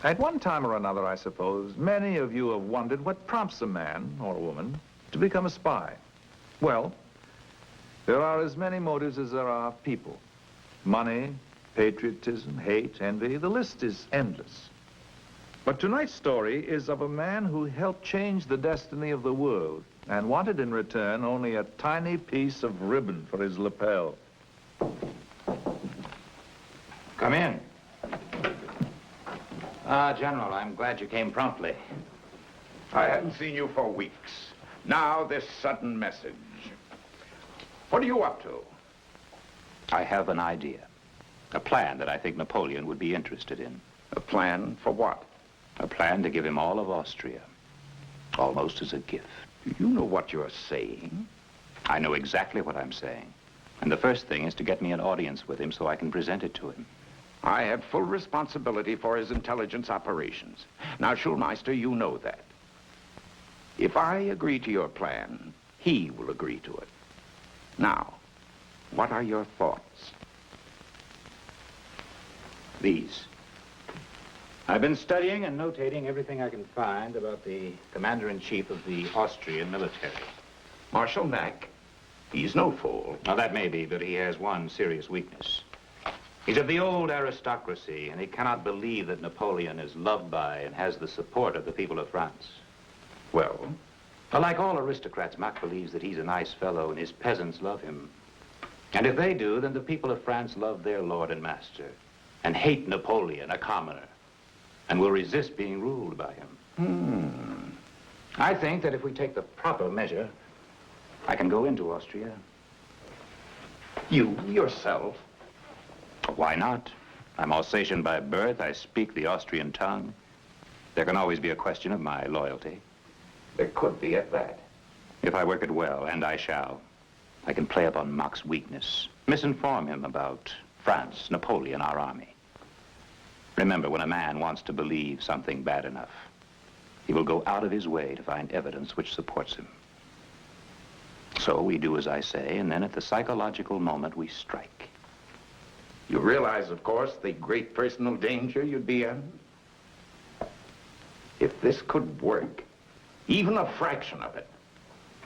At one time or another, I suppose, many of you have wondered what prompts a man or a woman to become a spy. Well, there are as many motives as there are people. Money, patriotism, hate, envy, the list is endless. But tonight's story is of a man who helped change the destiny of the world and wanted in return only a tiny piece of ribbon for his lapel. Come in. General, I'm glad you came promptly. I hadn't seen you for weeks. Now this sudden message. What are you up to? I have an idea. A plan that I think Napoleon would be interested in. A plan for what? A plan to give him all of Austria. Almost as a gift. You know what you're saying. I know exactly what I'm saying. And the first thing is to get me an audience with him so I can present it to him. I have full responsibility for his intelligence operations. Now, Shulmeister, you know that. If I agree to your plan, he will agree to it. Now, what are your thoughts? These. I've been studying and notating everything I can find about the commander-in-chief of the Austrian military. Marshall Mack. He's no fool. Now, that may be, but he has one serious weakness. He's of the old aristocracy, and he cannot believe that Napoleon is loved by and has the support of the people of France. Well? Like all aristocrats, Mack believes that he's a nice fellow and his peasants love him. And if they do, then the people of France love their lord and master and hate Napoleon, a commoner, and will resist being ruled by him. I think that if we take the proper measure, I can go into Austria. You, yourself? Why not? I'm Alsatian by birth. I speak the Austrian tongue. There can always be a question of my loyalty. There could be at that. If I work it well, and I shall, I can play upon Mack's weakness, misinform him about France, Napoleon, our army. Remember, when a man wants to believe something bad enough, he will go out of his way to find evidence which supports him. So we do as I say, and then at the psychological moment, we strike. You realize, of course, the great personal danger you'd be in? If this could work, even a fraction of it,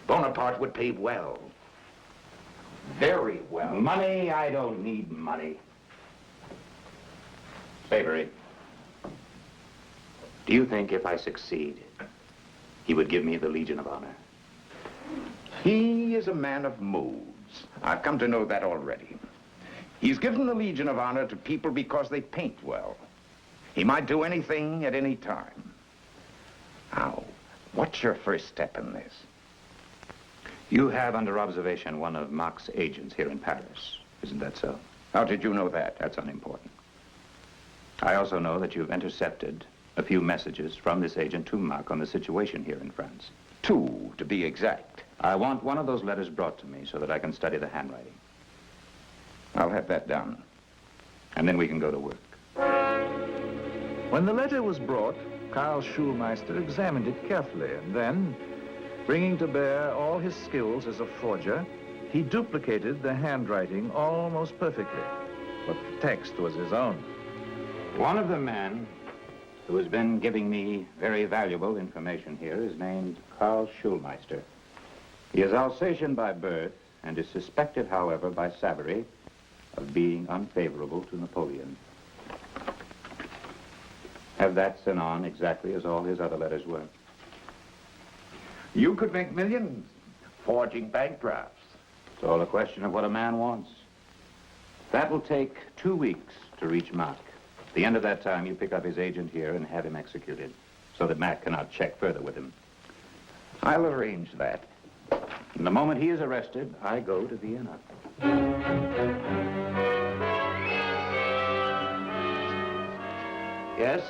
Bonaparte would pay well. Very well. Money? I don't need money. Savory, do you think if I succeed, he would give me the Legion of Honor? He is a man of moods. I've come to know that already. He's given the Legion of Honor to people because they paint well. He might do anything at any time. Now, what's your first step in this? You have under observation one of Mack's agents here in Paris. Isn't that so? How did you know that? That's unimportant. I also know that you've intercepted a few messages from this agent to Mack on the situation here in France. 2, to be exact. I want one of those letters brought to me so that I can study the handwriting. I'll have that done. And then we can go to work. When the letter was brought, Karl Shulmeister examined it carefully, and then, bringing to bear all his skills as a forger, he duplicated the handwriting almost perfectly. But the text was his own. One of the men who has been giving me very valuable information here is named Karl Shulmeister. He is Alsatian by birth and is suspected, however, by Savory of being unfavorable to Napoleon. Have that sent on exactly as all his other letters were. You could make millions forging bank drafts. It's all a question of what a man wants. That will take 2 weeks to reach Mack. At the end of that time, you pick up his agent here and have him executed so that Mack cannot check further with him. I'll arrange that. And the moment he is arrested, I go to Vienna. Yes?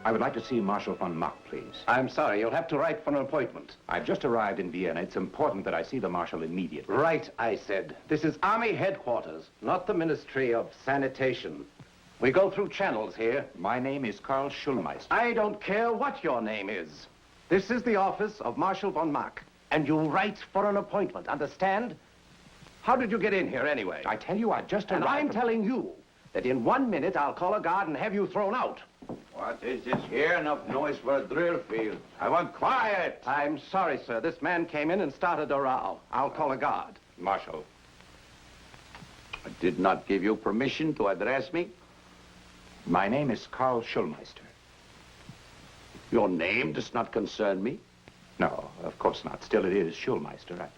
I would like to see Marshal von Mack, please. I'm sorry, you'll have to write for an appointment. I've just arrived in Vienna. It's important that I see the Marshal immediately. Right, I said. This is Army headquarters, not the Ministry of Sanitation. We go through channels here. My name is Karl Shulmeister. I don't care what your name is. This is the office of Marshal von Mack, and you write for an appointment, understand? How did you get in here anyway? I tell you, I just arrived. And I'm telling you that in 1 minute I'll call a guard and have you thrown out. What is this here? Enough noise for a drill field. I want quiet. I'm sorry, sir. This man came in and started a row. I'll call a guard. Marshal. I did not give you permission to address me. My name is Karl Shulmeister. Your name does not concern me. No, of course not. Still, it is Shulmeister.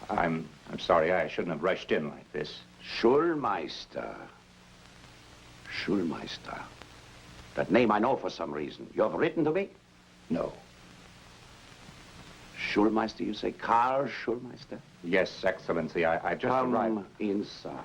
I'm sorry. I shouldn't have rushed in like this. Shulmeister. Shulmeister. That name I know for some reason. You have written to me? No. Shulmeister, you say? Karl Shulmeister? Yes, Excellency. I just arrived. Come inside.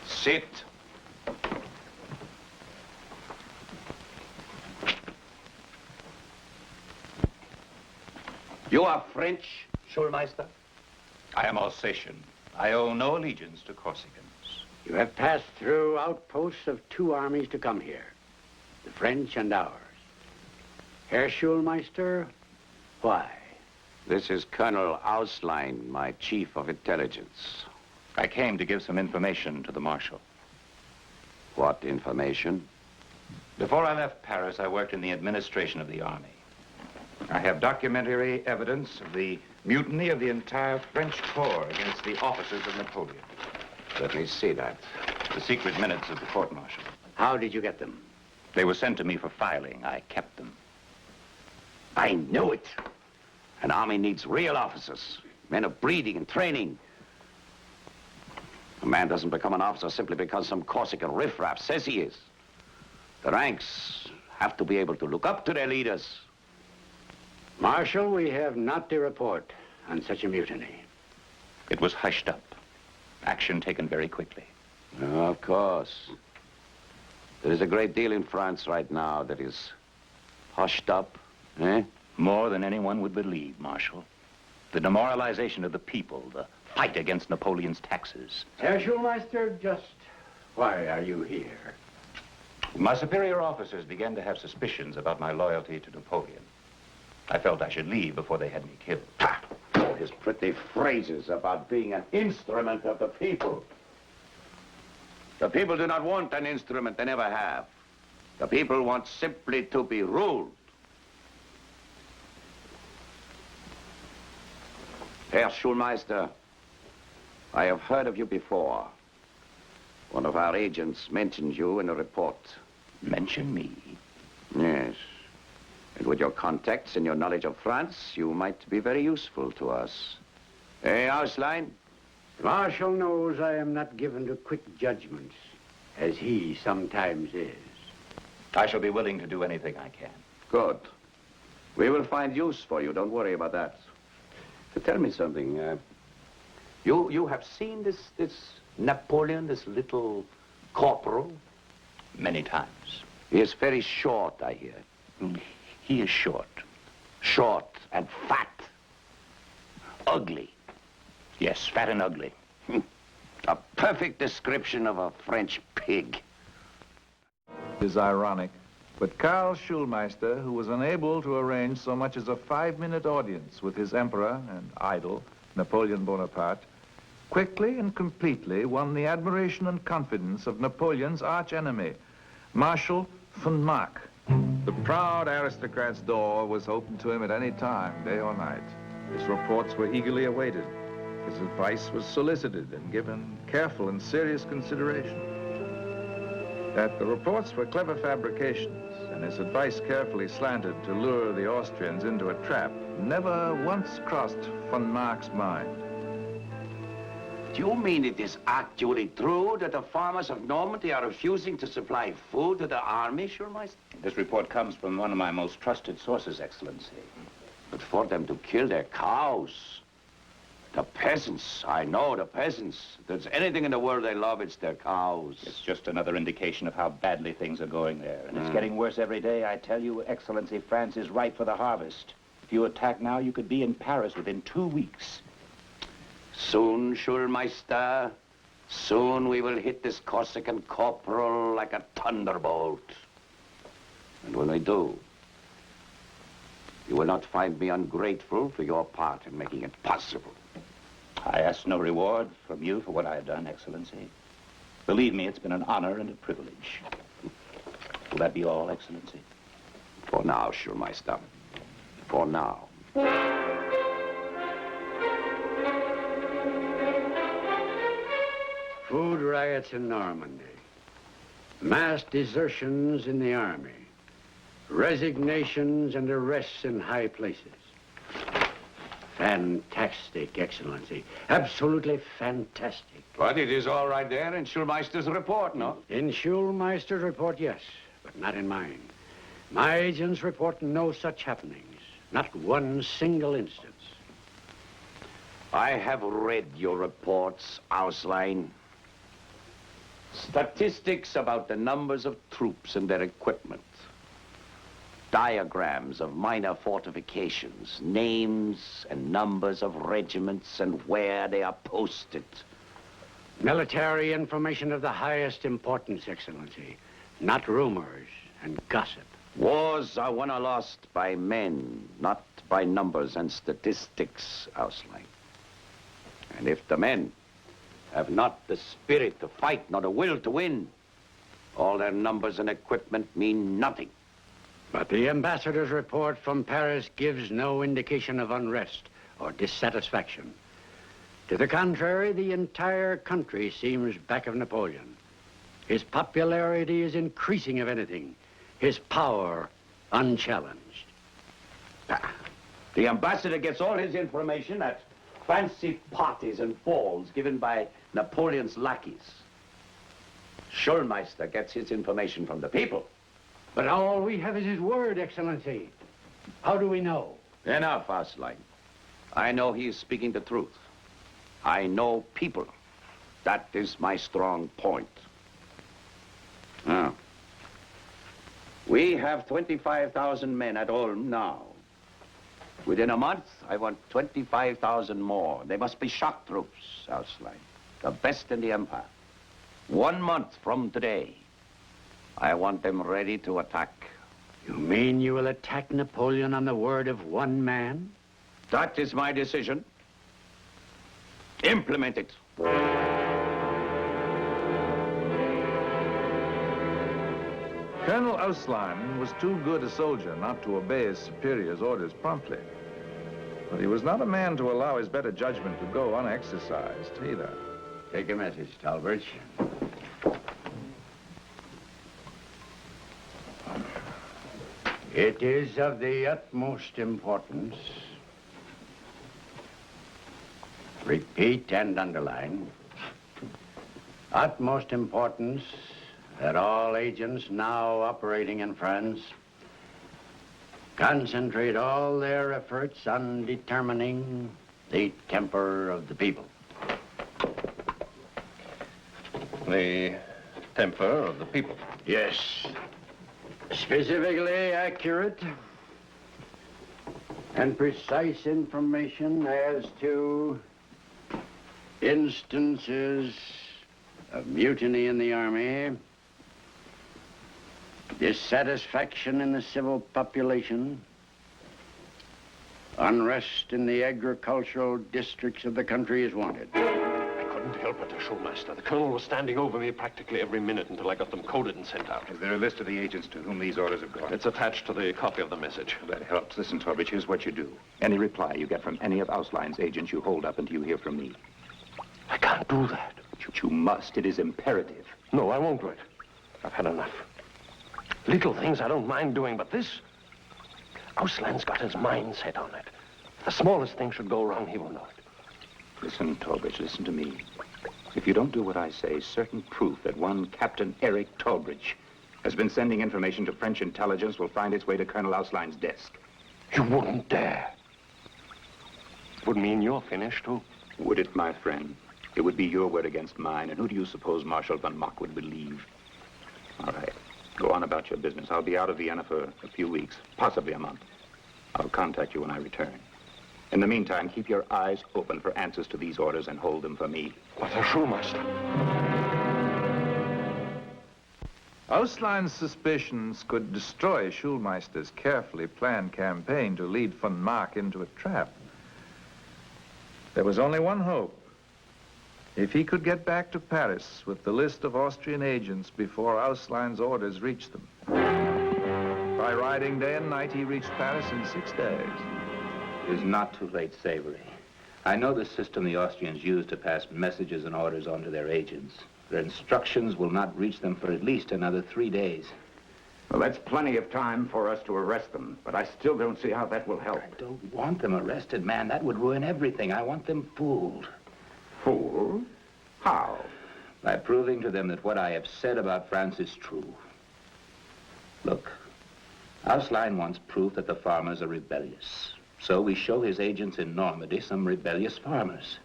Sit. You are French, Schulmeister? I am Alsatian. I owe no allegiance to Corsicans. You have passed through outposts of two armies to come here, the French and ours. Herr Schulmeister, why? This is Colonel Auslein, my chief of intelligence. I came to give some information to the Marshal. What information? Before I left Paris, I worked in the administration of the army. I have documentary evidence of the mutiny of the entire French corps against the officers of Napoleon. Let me see that. The secret minutes of the court-martial. How did you get them? They were sent to me for filing. I kept them. I knew it. An army needs real officers, men of breeding and training. A man doesn't become an officer simply because some Corsican riffraff says he is. The ranks have to be able to look up to their leaders. Marshal, we have not to report on such a mutiny. It was hushed up. Action taken very quickly. Of course. There is a great deal in France right now that is hushed up, eh? More than anyone would believe, Marshal. The demoralization of the people, the fight against Napoleon's taxes. Herr Schulmeister, just why are you here? My superior officers began to have suspicions about my loyalty to Napoleon. I felt I should leave before they had me killed. Ha! All his pretty phrases about being an instrument of the people. The people do not want an instrument, they never have. The people want simply to be ruled. Herr Schulmeister, I have heard of you before. One of our agents mentioned you in a report. Mention me? Yes. And with your contacts and your knowledge of France, you might be very useful to us. Eh, Auslein? Marshal knows I am not given to quick judgments, as he sometimes is. I shall be willing to do anything I can. Good. We will find use for you. Don't worry about that. So tell me something. You have seen this Napoleon, this little corporal? Many times. He is very short, I hear. He is short. Short and fat. Ugly. Yes, fat and ugly. A perfect description of a French pig. It is ironic, but Karl Schulmeister, who was unable to arrange so much as a 5-minute audience with his emperor and idol, Napoleon Bonaparte, quickly and completely won the admiration and confidence of Napoleon's arch-enemy, Marshal von Mack. The proud aristocrat's door was open to him at any time, day or night. His reports were eagerly awaited. His advice was solicited and given careful and serious consideration. That the reports were clever fabrications and his advice carefully slanted to lure the Austrians into a trap never once crossed von Mack's mind. Do you mean it is actually true that the farmers of Normandy are refusing to supply food to the army, Schulmeister? This report comes from one of my most trusted sources, Excellency. But for them to kill their cows, the peasants, I know the peasants. If there's anything in the world they love, it's their cows. It's just another indication of how badly things are going there. And it's getting worse every day. I tell you, Excellency, France is ripe for the harvest. If you attack now, you could be in Paris within 2 weeks. Soon, Schulmeister, soon we will hit this Corsican corporal like a thunderbolt. And when I do, you will not find me ungrateful for your part in making it possible. I ask no reward from you for what I have done, Excellency. Believe me, it's been an honor and a privilege. Will that be all, Excellency? For now, Shulmeister. For now. Food riots in Normandy. Mass desertions in the army. Resignations and arrests in high places. Fantastic, Excellency. Absolutely fantastic. But it is all right there in Shulmeister's report, no? In Shulmeister's report, yes, but not in mine. My agents report no such happenings. Not one single instance. I have read your reports, Auslein. Statistics about the numbers of troops and their equipment. Diagrams of minor fortifications, names and numbers of regiments and where they are posted. Military information of the highest importance, Excellency. Not rumors and gossip. Wars are won or lost by men, not by numbers and statistics, Auslein. And if the men have not the spirit to fight, nor the will to win, all their numbers and equipment mean nothing. But the ambassador's report from Paris gives no indication of unrest or dissatisfaction. To the contrary, the entire country seems back of Napoleon. His popularity is increasing, if anything. His power unchallenged. The ambassador gets all his information at fancy parties and balls given by Napoleon's lackeys. Shulmeister gets his information from the people. But all we have is his word, Excellency. How do we know? Enough, Auslein. I know he is speaking the truth. I know people. That is my strong point. Now, we have 25,000 men at Ulm now. Within a month, I want 25,000 more. They must be shock troops, Auslein. The best in the Empire. 1 month from today, I want them ready to attack. You mean you will attack Napoleon on the word of one man? That is my decision. Implement it. Colonel Auslein was too good a soldier not to obey his superior's orders promptly. But he was not a man to allow his better judgment to go unexercised either. Take a message, Talbert. It is of the utmost importance. Repeat and underline. Utmost importance that all agents now operating in France concentrate all their efforts on determining the temper of the people. The temper of the people. Yes. Specifically accurate and precise information as to instances of mutiny in the army, dissatisfaction in the civil population, unrest in the agricultural districts of the country is wanted. I couldn't help it, Shulmeister. The colonel was standing over me practically every minute until I got them coded and sent out. Is there a list of the agents to whom these orders have gone? It's attached to the copy of the message. That helps. Listen, Torbich, here's what you do. Any reply you get from any of Auslein's agents, you hold up until you hear from me. I can't do that. But you must. It is imperative. No, I won't do it. I've had enough. Little things I don't mind doing, but this... Auslein's got his mind set on it. If the smallest thing should go wrong, he will know it. Listen, Torbich, listen to me. If you don't do what I say, certain proof that one Captain Eric Torbich has been sending information to French intelligence will find its way to Colonel Auslein's desk. You wouldn't dare. Would mean you're finished, too. Would it, my friend? It would be your word against mine, and who do you suppose Marshal von Mack would believe? All right. Go on about your business. I'll be out of Vienna for a few weeks, possibly a month. I'll contact you when I return. In the meantime, keep your eyes open for answers to these orders and hold them for me. But Herr Schulmeister. Auslein's suspicions could destroy Shulmeister's carefully planned campaign to lead von Mark into a trap. There was only one hope. If he could get back to Paris with the list of Austrian agents before Auslein's orders reached them. By riding day and night, he reached Paris in 6 days. It is not too late, Savory. I know the system the Austrians use to pass messages and orders on to their agents. Their instructions will not reach them for at least another 3 days. Well, that's plenty of time for us to arrest them, but I still don't see how that will help. I don't want them arrested, man. That would ruin everything. I want them fooled. Fooled? How? By proving to them that what I have said about France is true. Look, Auslein wants proof that the farmers are rebellious. So we show his agents in Normandy some rebellious farmers.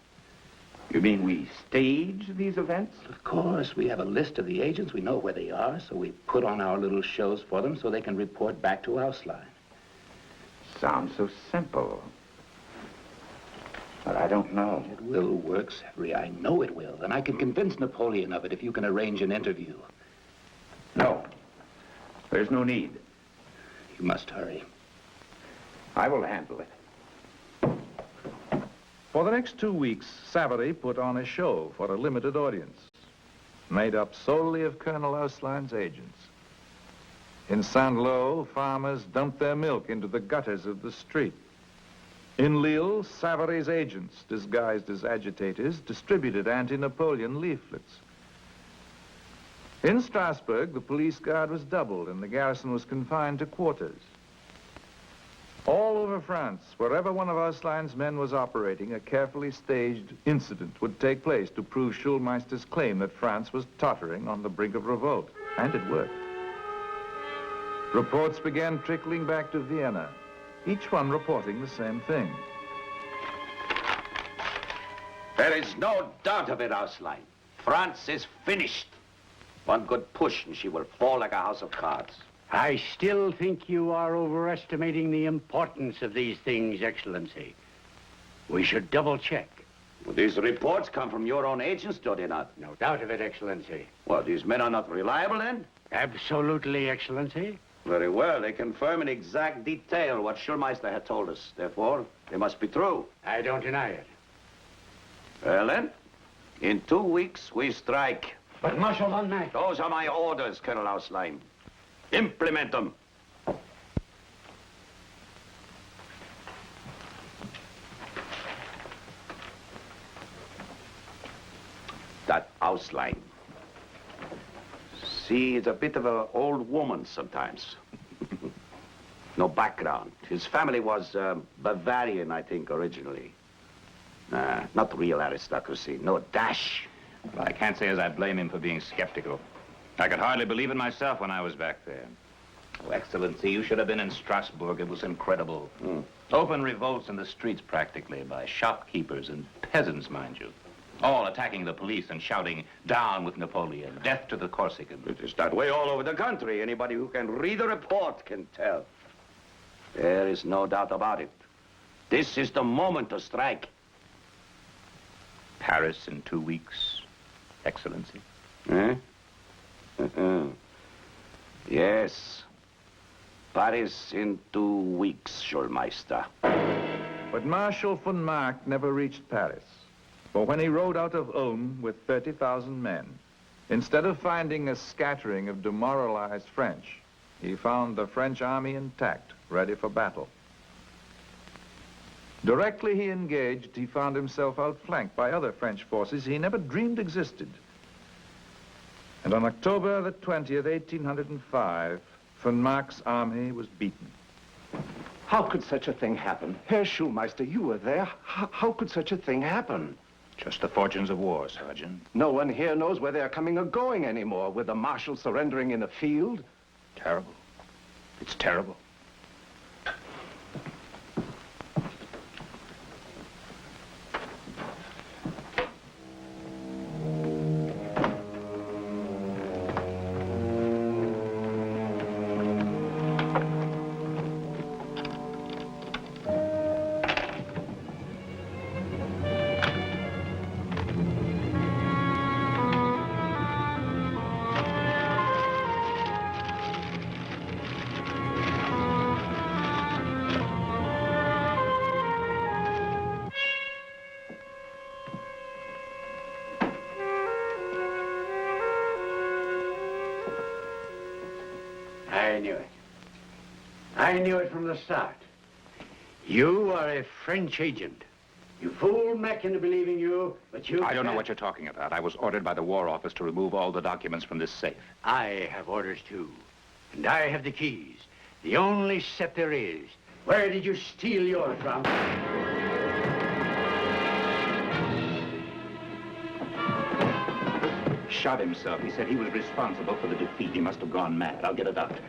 You mean we stage these events? Of course, we have a list of the agents. We know where they are, so we put on our little shows for them so they can report back to Auslein. Sounds so simple. But I don't know. It will work, Savory. I know it will. And I can convince Napoleon of it if you can arrange an interview. No. There's no need. You must hurry. I will handle it. For the next 2 weeks, Savory put on a show for a limited audience, made up solely of Colonel Auslein's agents. In Saint-Lô, farmers dumped their milk into the gutters of the street. In Lille, Savory's agents, disguised as agitators, distributed anti-Napoleon leaflets. In Strasbourg, the police guard was doubled and the garrison was confined to quarters. All over France, wherever one of Auslein's men was operating, a carefully staged incident would take place to prove Shulmeister's claim that France was tottering on the brink of revolt. And it worked. Reports began trickling back to Vienna, each one reporting the same thing. There is no doubt of it, Auslein. France is finished. One good push and she will fall like a house of cards. I still think you are overestimating the importance of these things, Excellency. We should double-check. Well, these reports come from your own agents, do they not? No doubt of it, Excellency. Well, these men are not reliable, then? Absolutely, Excellency. Very well. They confirm in exact detail what Shulmeister had told us. Therefore, they must be true. I don't deny it. Well, then, in 2 weeks, we strike. But Marshal von Mack... Those are my orders, Colonel Auslein. Implement them. That Auslein. See, he's a bit of an old woman sometimes. No background. His family was Bavarian, I think, originally. Not real aristocracy. No dash. Well, I can't say as I blame him for being skeptical. I could hardly believe it myself when I was back there. Oh, Excellency, you should have been in Strasbourg. It was incredible. Open revolts in the streets, practically, by shopkeepers and peasants, mind you. All attacking the police and shouting, "Down with Napoleon, death to the Corsican." It is that way all over the country. Anybody who can read a report can tell. There is no doubt about it. This is the moment to strike. Paris in 2 weeks, Excellency. Eh? Yes. Paris in 2 weeks, Shulmeister. But Marshal von Mark never reached Paris. For when he rode out of Ulm with 30,000 men, instead of finding a scattering of demoralized French, he found the French army intact, ready for battle. Directly he engaged, he found himself outflanked by other French forces he never dreamed existed. And on October the 20th, 1805, von Mark's army was beaten. How could such a thing happen? Herr Schulmeister, you were there. How could such a thing happen? Just the fortunes of war, Sergeant. No one here knows where they're coming or going anymore, with the marshal surrendering in the field. Terrible. It's terrible. I knew it. I knew it from the start. You are a French agent. You fooled Mack into believing you, but you... I don't know what you're talking about. I was ordered by the War Office to remove all the documents from this safe. I have orders, too. And I have the keys. The only set there is. Where did you steal yours from? Shot himself. He said he was responsible for the defeat. He must have gone mad. I'll get a doctor.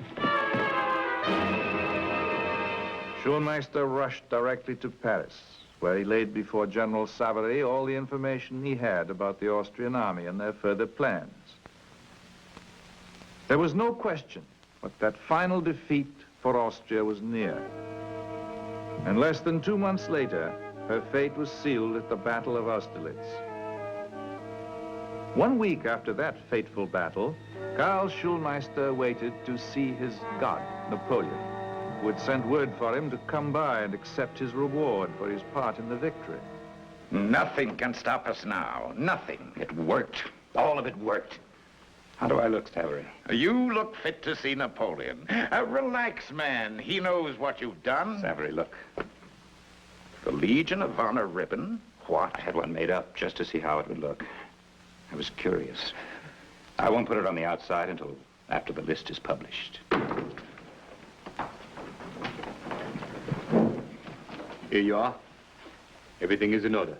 Shulmeister rushed directly to Paris, where he laid before General Savary all the information he had about the Austrian army and their further plans. There was no question but that final defeat for Austria was near. And less than 2 months later, her fate was sealed at the Battle of Austerlitz. 1 week after that fateful battle, Karl Shulmeister waited to see his god, Napoleon, who had sent word for him to come by and accept his reward for his part in the victory. Nothing can stop us now. Nothing. It worked. All of it worked. How do I look, Savary? You look fit to see Napoleon. Relax, man. He knows what you've done. Savary, look. The Legion of Honor ribbon? What? I had one made up just to see how it would look. I was curious. I won't put it on the outside until after the list is published. Here you are. Everything is in order.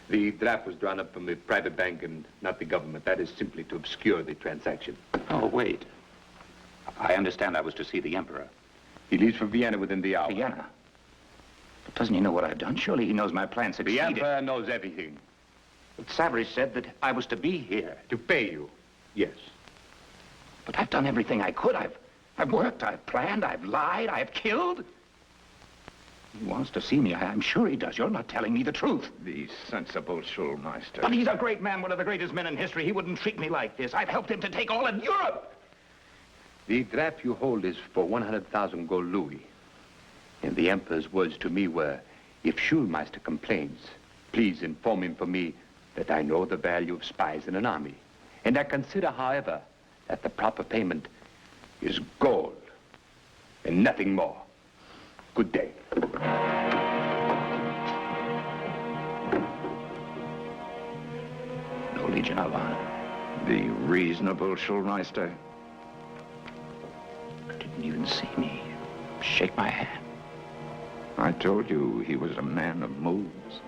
The draft was drawn up from the private bank and not the government. That is simply to obscure the transaction. Oh, wait. I understand I was to see the Emperor. He leaves for Vienna within the hour. Vienna? But doesn't he know what I've done? Surely he knows my plan The succeeded. Emperor knows everything. But Savary said that I was to be here. To pay you, yes. But I've done everything I could. I've worked, I've planned, I've lied, I've killed. He wants to see me. I'm sure he does. You're not telling me the truth. The sensible Schulmeister. But he's a great man, one of the greatest men in history. He wouldn't treat me like this. I've helped him to take all of Europe. The draft you hold is for 100,000 gold louis. And the Emperor's words to me were, if Schulmeister complains, please inform him for me that I know the value of spies in an army. And I consider, however, that the proper payment is gold and nothing more. Good day. No Legion of Honor. The reasonable Schulmeister. Didn't even see me shake my hand. I told you he was a man of moves.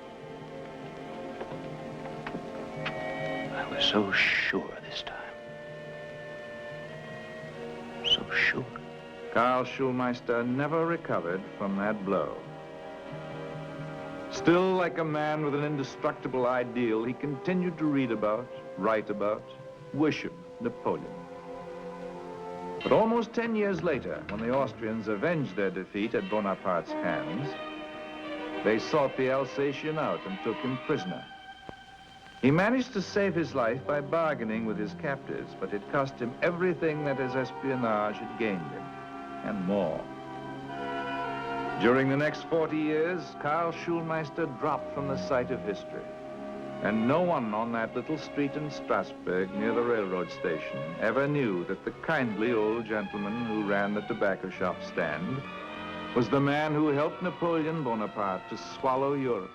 I was so sure this time. So sure. Karl Schulmeister never recovered from that blow. Still like a man with an indestructible ideal, he continued to read about, write about, worship Napoleon. But almost 10 years later, when the Austrians avenged their defeat at Bonaparte's hands, they sought the Alsatian out and took him prisoner. He managed to save his life by bargaining with his captors, but it cost him everything that his espionage had gained him, and more. During the next 40 years, Karl Schulmeister dropped from the sight of history, and no one on that little street in Strasbourg near the railroad station ever knew that the kindly old gentleman who ran the tobacco shop stand was the man who helped Napoleon Bonaparte to swallow Europe.